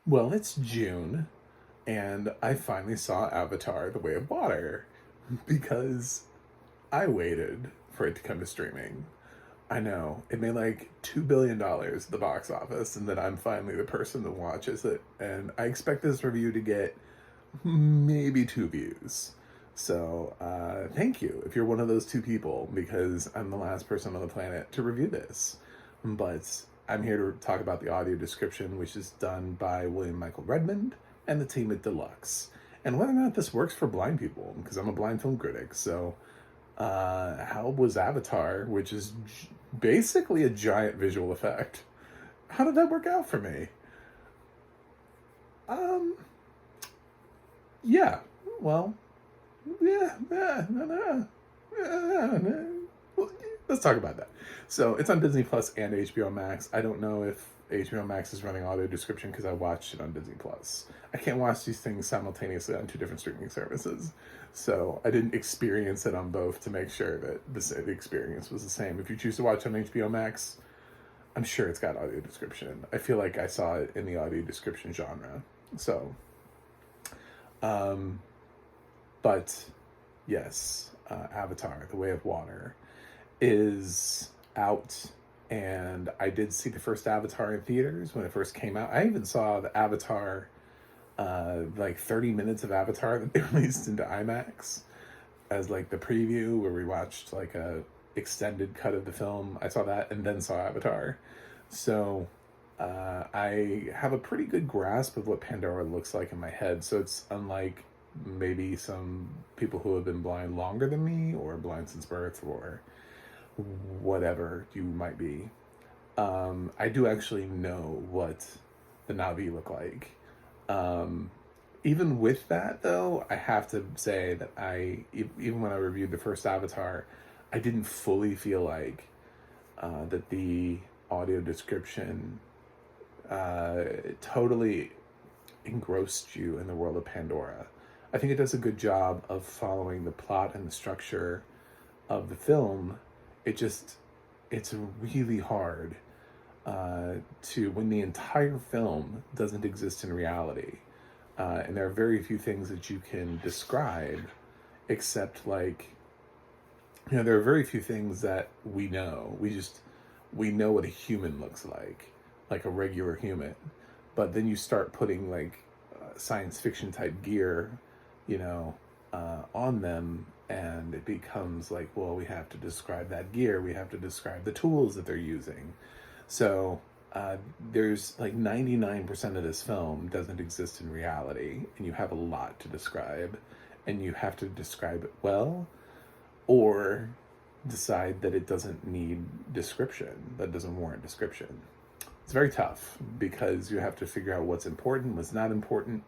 Well, it's June, and I finally saw Avatar: The Way of Water because I waited for it to come to streaming. I know it made like $2 billion at the box office, and then I'm finally the person that watches it. And I expect this review to get maybe 2 views. So thank you if you're one of those 2 people, because I'm the last person on the planet to review this. But I'm here to talk about the audio description, which is done by William Michael Redmond and the team at Deluxe, and whether or not this works for blind people, because I'm a blind film critic. So how was Avatar, which is basically a giant visual effect, how did that work out for me? Um, yeah, well, well, let's talk about that. So it's on Disney Plus and HBO Max. I don't know if HBO Max is running audio description because I watched it on Disney Plus. I can't watch these things simultaneously on 2 different streaming services, so I didn't experience it on both to make sure that the experience was the same. If you choose to watch on HBO Max, I'm sure it's got audio description. I feel like I saw it in the audio description genre. So, um, but yes, Avatar: The Way of Water is out, and I did see the first Avatar in theaters when it first came out. I even saw the Avatar, like 30 minutes of Avatar that they released into IMAX as like the preview, where we watched like a extended cut of the film. I saw that and then saw Avatar. So I have a pretty good grasp of what Pandora looks like in my head. So it's unlike maybe some people who have been blind longer than me, or blind since birth, or whatever you might be. I do actually know what the Navi look like. Um, Even with that, though, I have to say that even when I reviewed the first Avatar, I didn't fully feel like that the audio description totally engrossed you in the world of Pandora. I think it does a good job of following the plot and the structure of the film. It's really hard when the entire film doesn't exist in reality. And there are very few things that you can describe, except like, there are very few things that we know. We know what a human looks like a regular human. But then you start putting like science fiction type gear, on them, and it becomes like, well, we have to describe that gear. We have to describe the tools that they're using. So there's like 99% of this film doesn't exist in reality, and you have a lot to describe, and you have to describe it well, or decide that it doesn't need description, that doesn't warrant description. It's very tough because you have to figure out what's important, what's not important,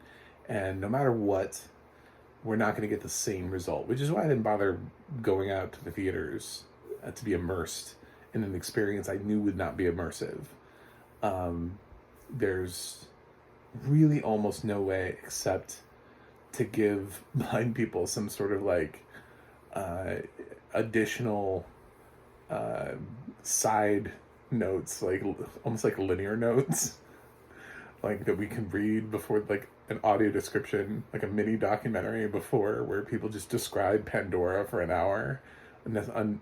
and no matter what, we're not going to get the same result, which is why I didn't bother going out to the theaters to be immersed in an experience I knew would not be immersive. There's really almost no way except to give blind people some sort of like additional side notes, like almost like linear notes, like that we can read before, like an audio description, like a mini documentary before, where people just describe Pandora for an hour, and that's and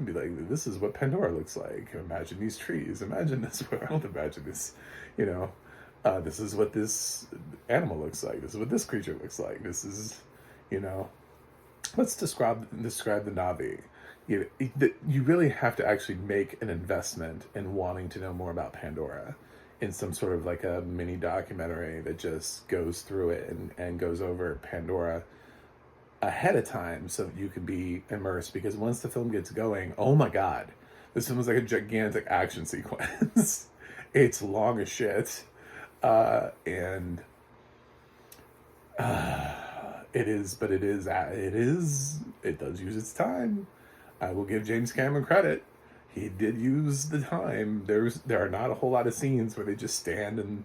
be like, this is what Pandora looks like. Imagine these trees. Imagine this world. Imagine this, this is what this animal looks like. This is what this creature looks like. This is, let's describe the Navi. You really have to actually make an investment in wanting to know more about Pandora in some sort of like a mini documentary that just goes through it and goes over Pandora ahead of time, so that you can be immersed. Because once the film gets going, oh my god, this film is like a gigantic action sequence. It's long as shit, and it does use its time. I will give James Cameron credit. He did use the time. There are not a whole lot of scenes where they just stand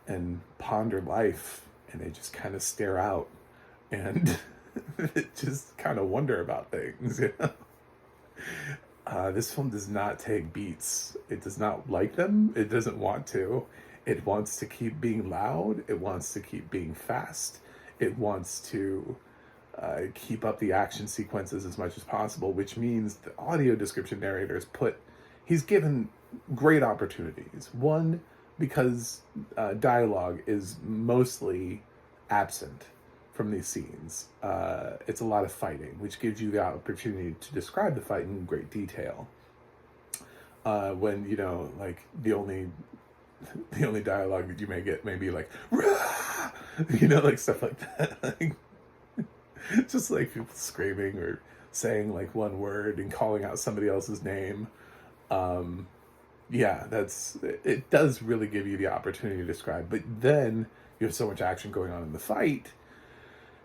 and ponder life, and they just kind of stare out and just kind of wonder about things. This film does not take beats. It does not like them. It doesn't want to. It wants to keep being loud. It wants to keep being fast. It wants to keep up the action sequences as much as possible, which means the audio description narrators he's given great opportunities. One, because dialogue is mostly absent from these scenes. It's a lot of fighting, which gives you the opportunity to describe the fight in great detail. When, like the only dialogue that you may get may be like, "Rah!" Like stuff like that. Like, just like people screaming or saying like one word and calling out somebody else's name. Yeah, it does really give you the opportunity to describe. But then you have so much action going on in the fight,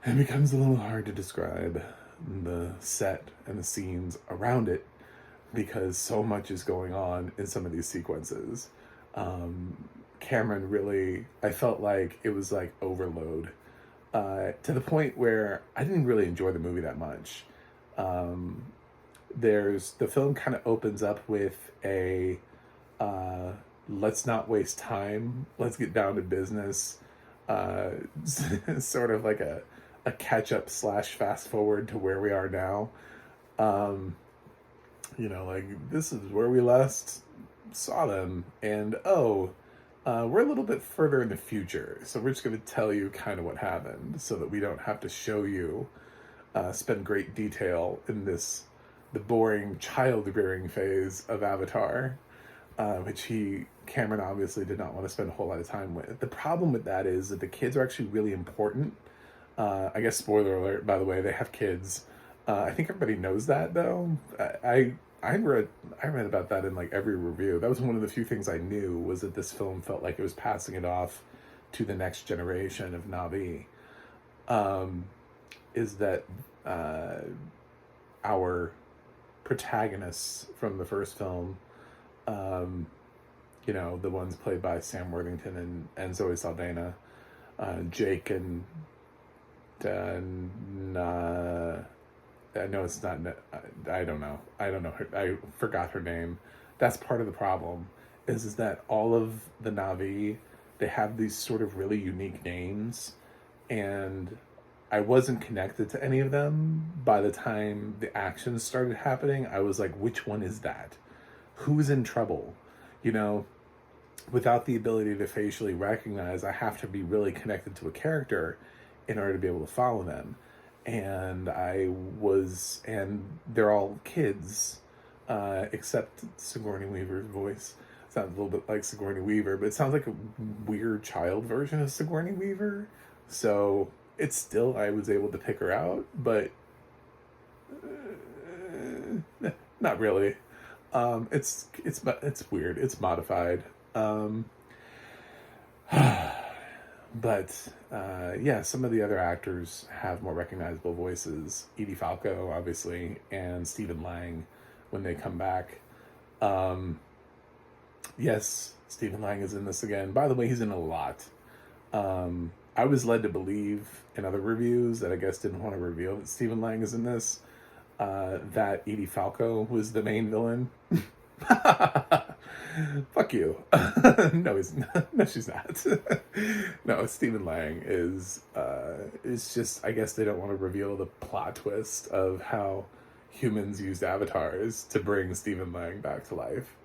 it becomes a little hard to describe the set and the scenes around it because so much is going on in some of these sequences. Cameron really, I felt like it was like overload to the point where I didn't really enjoy the movie that much. The film kind of opens up with a let's not waste time, let's get down to business, sort of like a catch-up / fast forward to where we are now. Like this is where we last saw them, and we're a little bit further in the future, so we're just going to tell you kind of what happened so that we don't have to show you spend great detail in the boring child rearing phase of Avatar, which Cameron obviously did not want to spend a whole lot of time with. The problem with that is that the kids are actually really important. I guess spoiler alert, by the way, they have kids. I think everybody knows that though. I read about that in like every review. That was one of the few things I knew, was that this film felt like it was passing it off to the next generation of Na'vi. Is that our protagonists from the first film, the ones played by Sam Worthington and Zoe Saldana, Jake and no, it's not. I don't know. I forgot her name. That's part of the problem. Is that all of the Na'vi, they have these sort of really unique names, and I wasn't connected to any of them. By the time the action started happening, I was like, which one is that? Who's in trouble? Without the ability to facially recognize, I have to be really connected to a character in order to be able to follow them. And they're all kids, except Sigourney Weaver's voice. Sounds a little bit like Sigourney Weaver, but it sounds like a weird child version of Sigourney Weaver. So it's still, I was able to pick her out, but not really. It's weird. It's modified. But some of the other actors have more recognizable voices. Edie Falco, obviously, and Stephen Lang when they come back. Yes, Stephen Lang is in this again. By the way, he's in a lot. I was led to believe in other reviews that I guess didn't want to reveal that Stephen Lang is in this, that Edie Falco was the main villain. Fuck you. No, he's not. No, she's not. No, Stephen Lang is just, I guess they don't want to reveal the plot twist of how humans used avatars to bring Stephen Lang back to life.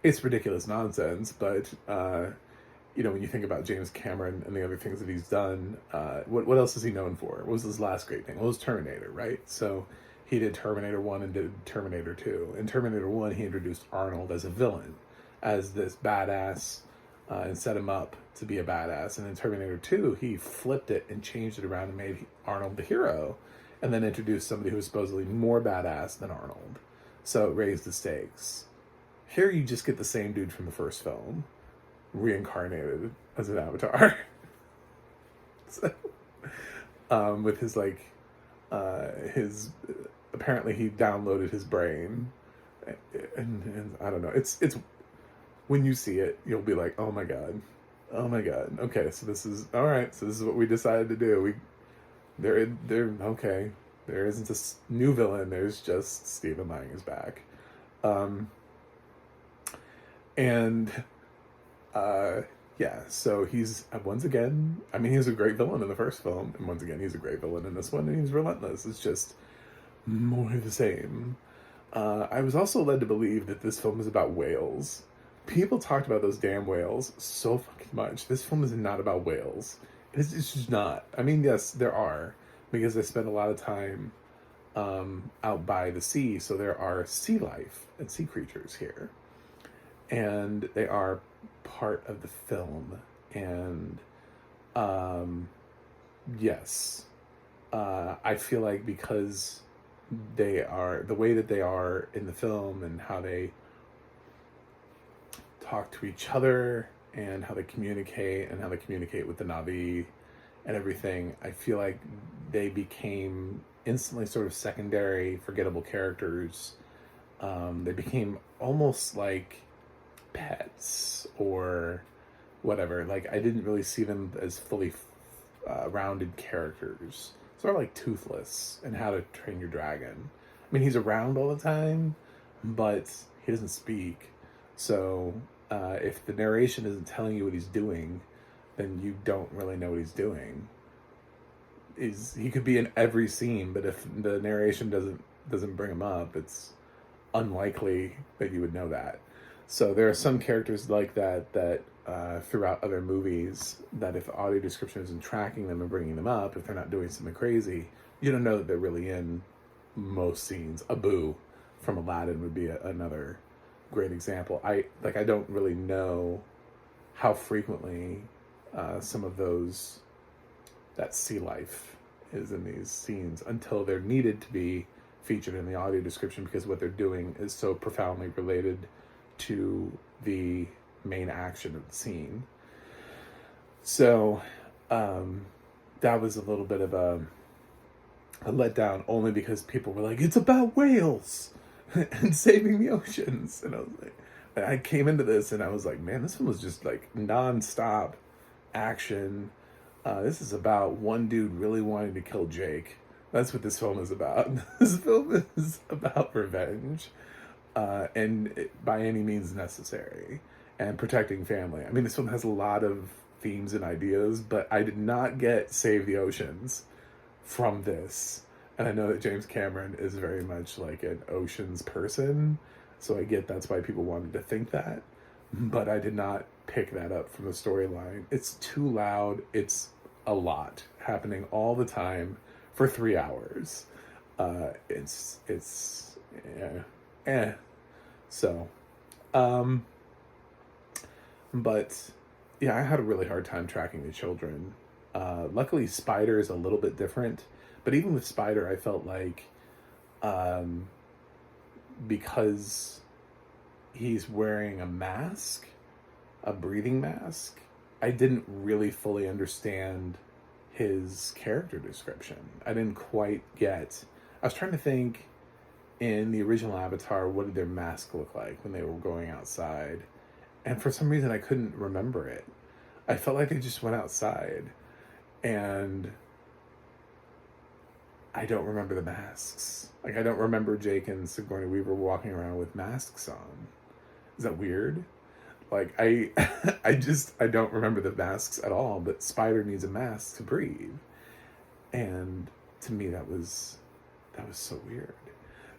It's ridiculous nonsense, but when you think about James Cameron and the other things that he's done, what else is he known for? What was his last great thing? Well, it was Terminator, right? So he did Terminator 1 and did Terminator 2. In Terminator 1, he introduced Arnold as a villain, as this badass, and set him up to be a badass. And in Terminator 2, he flipped it and changed it around and made Arnold the hero, and then introduced somebody who was supposedly more badass than Arnold. So it raised the stakes. Here you just get the same dude from the first film, reincarnated as an avatar. So, with his apparently he downloaded his brain, and I don't know. It's when you see it, you'll be like, oh my god. Okay, so this is all right. So this is what we decided to do. They're okay. There isn't a new villain. There's just Stephen Lang is back. And yeah, so he's once again, I mean, he was a great villain in the first film, and once again, he's a great villain in this one, and he's relentless. It's just more of the same. I was also led to believe that this film is about whales. People talked about those damn whales so fucking much. This film is not about whales. It's just not. I mean, yes, there are, because I spend a lot of time out by the sea, so there are sea life and sea creatures here. And they are part of the film. And yes, I feel like because they are the way that they are in the film and how they talk to each other and how they communicate with the Navi and everything, I feel like they became instantly sort of secondary, forgettable characters. They became almost like pets or whatever. Like, I didn't really see them as fully rounded characters. Sort of like Toothless and How to Train Your Dragon. I mean, he's around all the time, but he doesn't speak. So if the narration isn't telling you what he's doing, then you don't really know what he's doing. He could be in every scene, but if the narration doesn't bring him up, it's unlikely that you would know that. So there are some characters like that throughout other movies, that if the audio description isn't tracking them and bringing them up, if they're not doing something crazy, you don't know that they're really in most scenes. Abu from Aladdin would be another great example. I don't really know how frequently some of that sea life is in these scenes until they're needed to be featured in the audio description, because what they're doing is so profoundly related to the main action of the scene. So that was a little bit of a letdown, only because people were like, it's about whales and saving the oceans. And I was like, I came into this and I was like, man, this one was just like nonstop action. This is about one dude really wanting to kill Jake. That's what this film is about. This film is about revenge, and by any means necessary, and protecting family. I mean, this film has a lot of themes and ideas, but I did not get Save the Oceans from this. And I know that James Cameron is very much like an oceans person, so I get that's why people wanted to think that. But I did not pick that up from the storyline. It's too loud. It's a lot happening all the time for 3 hours. It's So, but yeah, I had a really hard time tracking the children. Luckily, Spider is a little bit different, but even with Spider, I felt like, because he's wearing a mask, a breathing mask, I didn't really fully understand his character description. I didn't quite get. I was trying to think, in the original Avatar, what did their mask look like when they were going outside? And for some reason, I couldn't remember it. I felt like they just went outside. And I don't remember the masks. Like, I don't remember Jake and Sigourney Weaver walking around with masks on. Is that weird? Like, I don't remember the masks at all, but Spider needs a mask to breathe. And to me, that was so weird.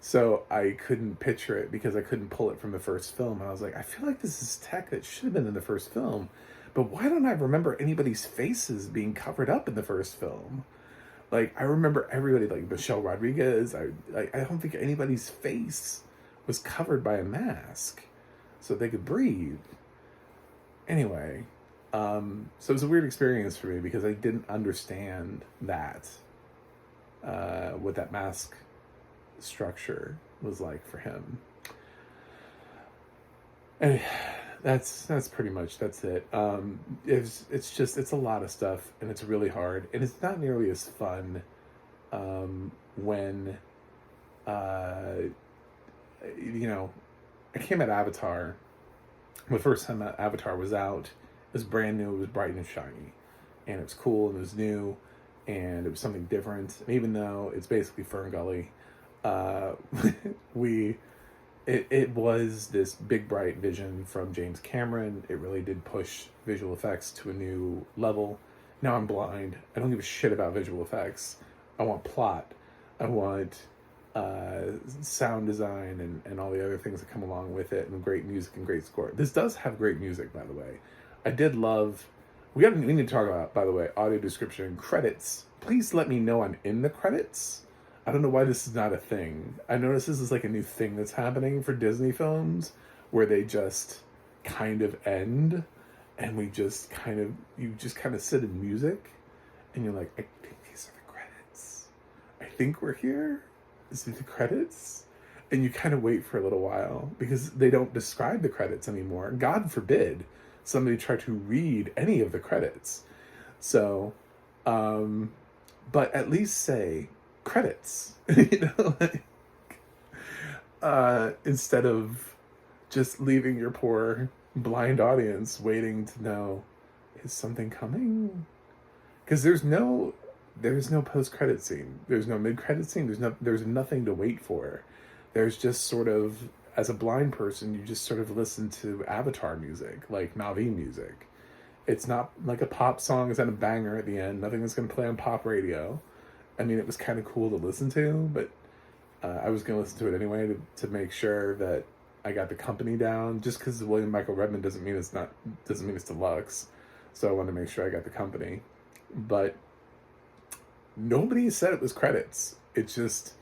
So I couldn't picture it because I couldn't pull it from the first film. And I was like, I feel like this is tech that should have been in the first film, but why don't I remember anybody's faces being covered up in the first film? Like, I remember everybody, like Michelle Rodriguez. I don't think anybody's face was covered by a mask so they could breathe. Anyway, so it was a weird experience for me because I didn't understand that, what that mask structure was like for him. And that's pretty much, that's it. It's a lot of stuff, and it's really hard, and it's not nearly as fun when I came at Avatar. The first time that Avatar was out, it was brand new, it was bright and shiny, and it was cool, and it was new, and it was something different. And even though it's basically Fern Gully, we it was this big bright vision from James Cameron. It really did push visual effects to a new level. Now I'm blind. I don't give a shit about visual effects. I want plot. I want sound design and all the other things that come along with it, and great music and great score. This does have great music, by the way. I did love. We need to talk about, by the way, audio description and credits. Please let me know I'm in the credits. I don't know why this is not a thing. I noticed this is like a new thing that's happening for Disney films, where they just kind of end, and you just kind of sit in music, and you're like, I think these are the credits. I think we're here. Is it the credits? And you kind of wait for a little while because they don't describe the credits anymore. God forbid somebody try to read any of the credits. So, but at least say credits, instead of just leaving your poor blind audience waiting to know, is something coming? Because there's no post-credit scene. There's no mid-credit scene. There's nothing to wait for. There's just sort of, as a blind person, you just sort of listen to Avatar music, like Na'vi music. It's not like a pop song is at a banger at the end. Nothing that's going to play on pop radio. I mean, it was kind of cool to listen to, but I was going to listen to it anyway to make sure that I got the company down. Just because William Michael Redmond doesn't mean it's deluxe. So I wanted to make sure I got the company. But nobody said it was credits. It's just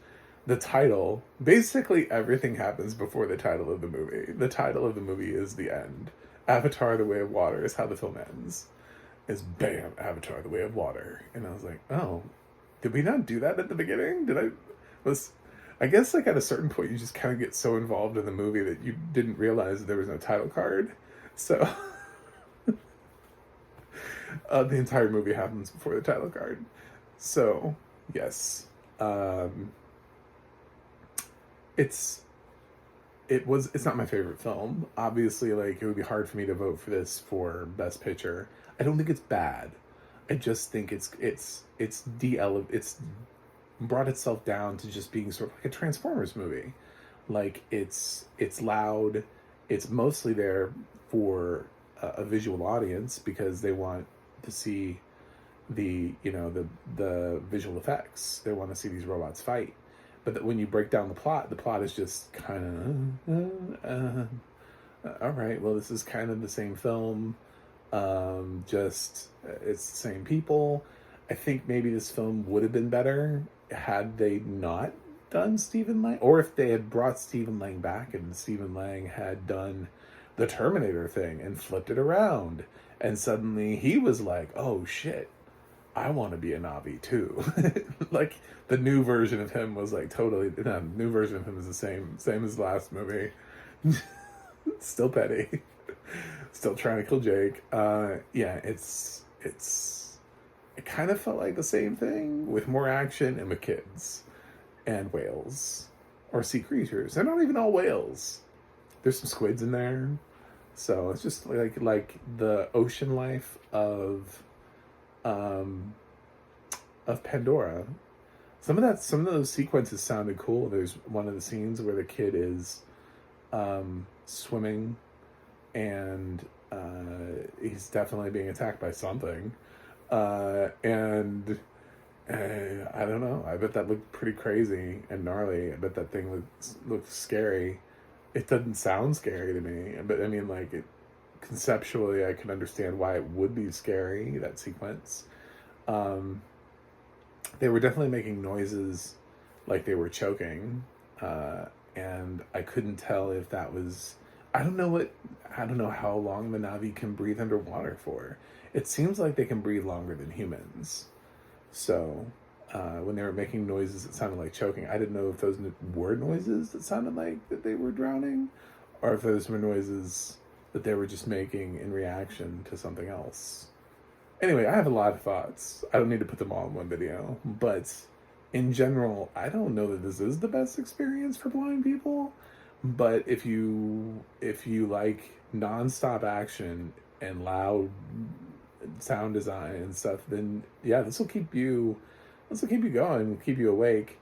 the title. Basically, everything happens before the title of the movie. The title of the movie is the end. Avatar: The Way of Water is how the film ends. Is bam, Avatar: The Way of Water. And I was like, oh, did we not do that at the beginning? I guess like at a certain point you just kind of get so involved in the movie that you didn't realize that there was no title card. So the entire movie happens before the title card. So yes, it's not my favorite film. Obviously, like, it would be hard for me to vote for this for Best Picture. I don't think it's bad. I just think it's brought itself down to just being sort of like a Transformers movie. Like, it's loud. It's mostly there for a visual audience because they want to see the visual effects. They want to see these robots fight. But when you break down the plot is just kind of all right. Well, this is kind of the same film. It's the same people. I think maybe this film would have been better had they not done Stephen Lang, or if they had brought Stephen Lang back and Stephen Lang had done the Terminator thing and flipped it around, and suddenly he was like, "Oh shit, I want to be a Na'vi too." Like, the new version of him was like totally. No, the new version of him is the same as the last movie. Still petty. Still trying to kill Jake. Yeah, it kind of felt like the same thing with more action and with kids and whales or sea creatures. They're not even all whales. There's some squids in there. So it's just like the ocean life of Pandora. Some of those sequences sounded cool. There's one of the scenes where the kid is swimming, and he's definitely being attacked by something. And I don't know. I bet that looked pretty crazy and gnarly. I bet that thing looked scary. It doesn't sound scary to me, but I mean, like, conceptually, I can understand why it would be scary, that sequence. They were definitely making noises like they were choking, and I couldn't tell if that was. I don't know how long the Na'vi can breathe underwater for. It seems like they can breathe longer than humans. So when they were making noises that sounded like choking, I didn't know if those were noises that sounded like that they were drowning, or if those were noises that they were just making in reaction to something else. Anyway, I have a lot of thoughts. I don't need to put them all in one video, but in general, I don't know that this is the best experience for blind people. But if you like nonstop action and loud sound design and stuff, then yeah, this will keep you going, keep you awake.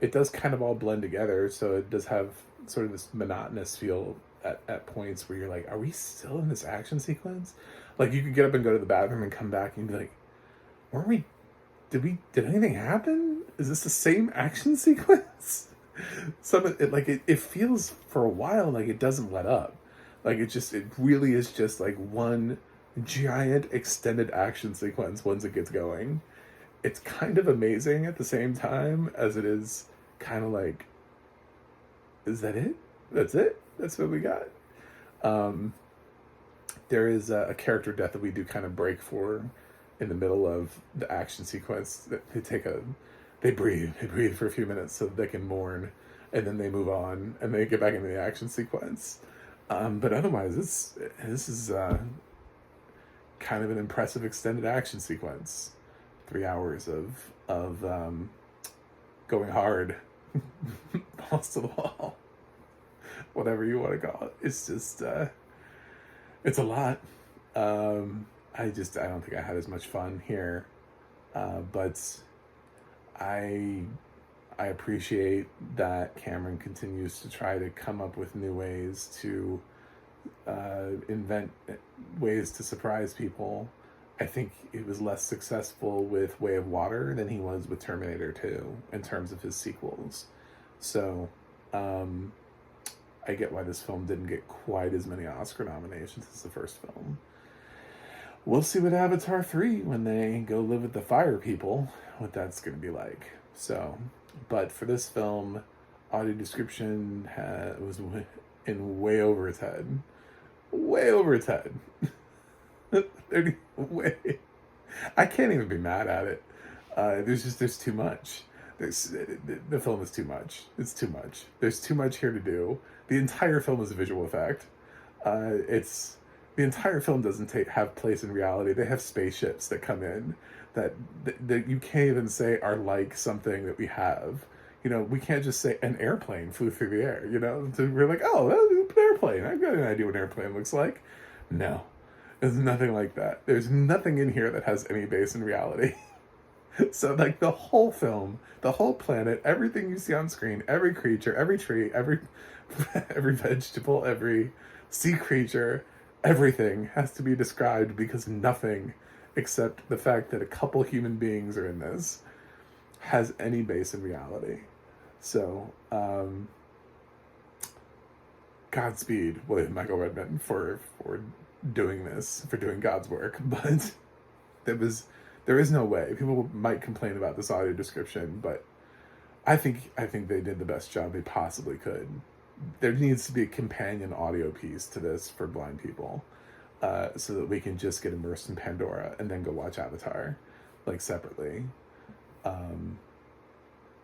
it does kind of all blend together. So it does have sort of this monotonous feel at points where you're like, are we still in this action sequence? Like, you could get up and go to the bathroom and come back and be like, weren't we, did anything happen? Is this the same action sequence? It feels for a while like it doesn't let up. Like, it really is just like one giant extended action sequence once it gets going. It's kind of amazing at the same time as it is kind of like, is that it? That's it? That's what we got? There is a character death that we do kind of break for in the middle of the action sequence. They breathe for a few minutes so that they can mourn, and then they move on and they get back into the action sequence. But otherwise, this is kind of an impressive extended action sequence. 3 hours of going hard, balls to the wall, whatever you want to call it. It's just it's a lot. I don't think I had as much fun here, but I appreciate that Cameron continues to try to come up with new ways to invent ways to surprise people. I think he was less successful with Way of Water than he was with Terminator 2 in terms of his sequels. So I get why this film didn't get quite as many Oscar nominations as the first film. We'll see with Avatar 3 when they go live with the fire people, what that's going to be like. So, but for this film, audio description was in way over its head. Way over its head. I can't even be mad at it. There's too much. The film is too much. It's too much. There's too much here to do. The entire film is a visual effect. The entire film doesn't have place in reality. They have spaceships that come in that you can't even say are like something that we have. You know, we can't just say an airplane flew through the air. You know, so we're like, oh, that was an airplane. I've got an idea what an airplane looks like. No, there's nothing like that. There's nothing in here that has any base in reality. So, like, the whole film, the whole planet, everything you see on screen, every creature, every tree, every vegetable, every sea creature, everything has to be described because nothing except the fact that a couple human beings are in this has any base in reality. So, Godspeed, William Michael Redmond, for doing this, for doing God's work. But there is no way. People might complain about this audio description, but I think they did the best job they possibly could. There needs to be a companion audio piece to this for blind people, so that we can just get immersed in Pandora and then go watch Avatar, like, separately.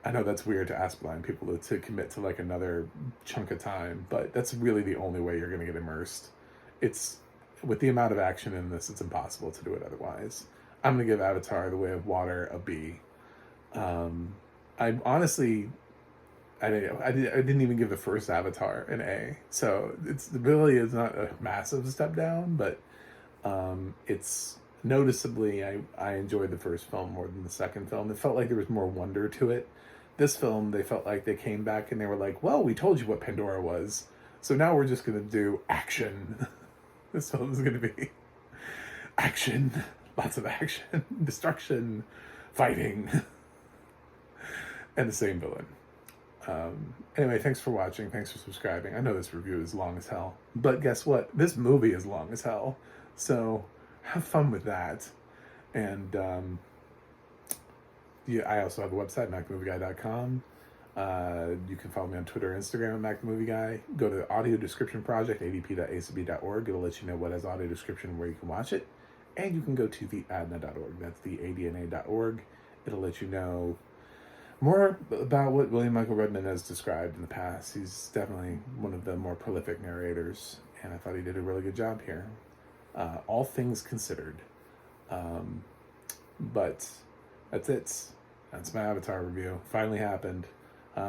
I know that's weird to ask blind people to commit to like another chunk of time, but that's really the only way you're going to get immersed. It's, with the amount of action in this, it's impossible to do it otherwise. I'm going to give Avatar: The Way of Water a B. I honestly, I didn't even give the first Avatar an A. So it's really is not a massive step down, but it's noticeably, I enjoyed the first film more than the second film. It felt like there was more wonder to it. This film, they felt like they came back and they were like, well, we told you what Pandora was, so now we're just going to do action. This film is going to be action. Lots of action, destruction, fighting, and the same villain. Anyway, thanks for watching. Thanks for subscribing. I know this review is long as hell, but guess what? This movie is long as hell. So have fun with that. And yeah, I also have a website, MacTheMovieGuy.com. You can follow me on Twitter and Instagram at MacTheMovieGuy. Go to the Audio Description Project, adp.acb.org. It'll let you know what has audio description and where you can watch it. And you can go to the ADNA.org. That's the ADNA.org. It'll let you know more about what William Michael Redmond has described in the past. He's definitely one of the more prolific narrators, and I thought he did a really good job here. All things considered. But that's it. That's my Avatar review. Finally happened.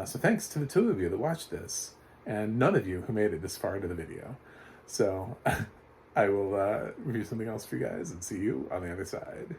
So thanks to the two of you that watched this, and none of you who made it this far into the video. So I will review something else for you guys and see you on the other side.